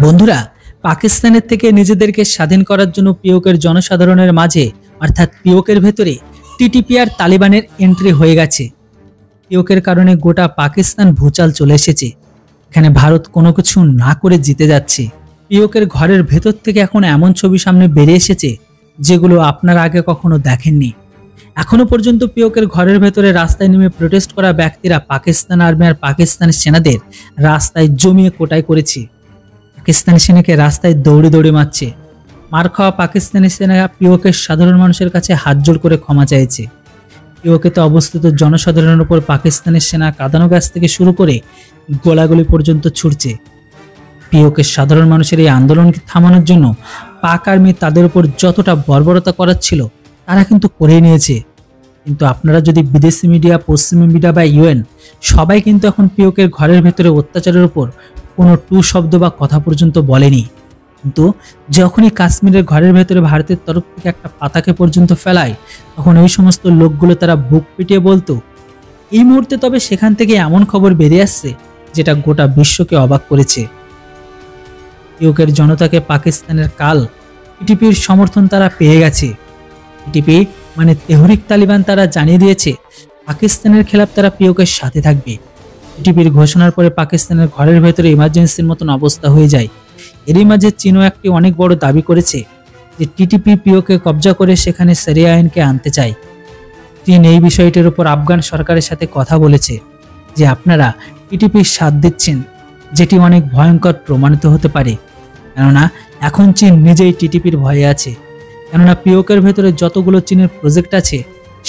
বন্ধুরা, পাকিস্তানের থেকে নিজেদেরকে স্বাধীন করার জন্য পিওকের জনসাধারণের মাঝে অর্থাৎ পিওকের ভেতরে টিটিপি আর তালিবানের এন্ট্রি হয়ে গেছে। পিওকের কারণে গোটা পাকিস্তান ভূচাল চলে এসেছে। এখানে ভারত কোনো কিছু না করে জিতে যাচ্ছে। পিওকের ঘরের ভেতর থেকে এখন এমন ছবি সামনে বেরিয়ে এসেছে যেগুলো আপনারা আগে কখনো দেখেননি। এখনো পর্যন্ত পিওকের ঘরের ভেতরে রাস্তায় নেমে প্রোটেস্ট করা ব্যক্তিরা পাকিস্তান আর্মি আর পাকিস্তানের সেনাদের রাস্তায় জমিয়ে কোটাই করেছে। পাকিস্তানি সেনাকে রাস্তায় দৌড়ে দৌড়ে মারছে। মার খাওয়া পাকিস্তানি সেনা পিওকের সাধারণ মানুষের কাছে হাত জোড় করে ক্ষমা চাইছে। পিওকেতে অবস্থিত জনসাধারণের উপর পাকিস্তানের সেনা কাঁদানো গাছ থেকে শুরু করে গোলাগুলি পর্যন্ত ছুটছে। পিওকের সাধারণ মানুষের এই আন্দোলনকে থামানোর জন্য পাক আর্মি তাদের উপর যতটা বর্বরতা করাচ্ছিল তারা কিন্তু করে নিয়েছে। কিন্তু আপনারা যদি বিদেশি মিডিয়া, পশ্চিমী মিডিয়া বা ইউএন সবাই কিন্তু এখন পিওকের ঘরের ভেতরে অত্যাচারের উপর কোনো টু শব্দ বা কথা পর্যন্ত বলেনি। কিন্তু যখনই কাশ্মীরের ঘরের ভেতরে ভারতের তরফ থেকে একটা পাতাকে পর্যন্ত ফেলায়, তখন ওই সমস্ত লোকগুলো তারা বুক পিটিয়ে বলতো। এই মুহূর্তে তবে সেখান থেকে এমন খবর বেরিয়ে আসছে যেটা গোটা বিশ্বকে অবাক করেছে। পিওকের জনতাকে পাকিস্তানের কাল টিটিপির সমর্থন তারা পেয়ে গেছে। টিটিপি মানে তেহরিক তালিবান তারা জানিয়ে দিয়েছে পাকিস্তানের খেলাফ তারা পিওকের সাথে থাকবে। টিটিপির ঘোষণার পরে পাকিস্তানের ঘরের ভেতরে ইমার্জেন্সির মতন অবস্থা হয়ে যায়। এরই মাঝে চীনও একটি অনেক বড় দাবি করেছে যে টিটিপি পিওকে কবজা করে সেখানে শরিয়া আইনকে আনতে চায়। চীন এই বিষয়টির উপর আফগান সরকারের সাথে কথা বলেছে যে আপনারা টিটিপির সাথ দিচ্ছেন, যেটি অনেক ভয়ঙ্কর প্রমাণিত হতে পারে। কেননা এখন চীন নিজেই টিটিপির ভয়ে আছে। কেননা পিওকের ভেতরে যতগুলো চীনের প্রজেক্ট আছে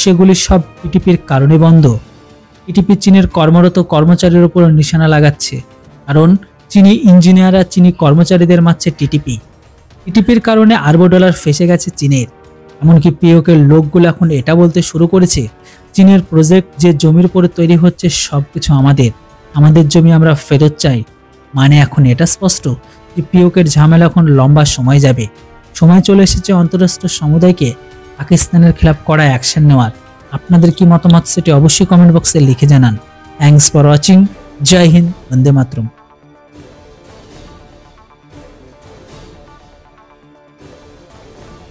সেগুলি সব টিটিপির কারণে বন্ধ। টিটিপি চীনের কর্মরত কর্মচারীর উপর নিশানা লাগাচ্ছে, কারণ চীনি ইঞ্জিনিয়াররা চীনি কর্মচারীদের মারছে টিটিপি। টিটিপির কারণে আরবো ডলার ফেসে গেছে চীনের। এমনকি পিওকের লোকগুলো এখন এটা বলতে শুরু করেছে চীনের প্রজেক্ট যে জমির উপরে তৈরি হচ্ছে সবকিছু আমাদের জমি আমরা ফেরত চাই। মানে এখন এটা স্পষ্ট যে পিওকের ঝামেলা এখন লম্বা সময় যাবে। সময় চলে এসেছে আন্তঃরাষ্ট্রীয় সমুদায়কে পাকিস্তানের খেলাফ কড়া অ্যাকশন নেওয়ার। আপনাদের কি মতামত সেটি অবশ্যই কমেন্ট বক্সে লিখে জানান। Thanks for watching. জয় হিন্দ, বন্দে মাতরম।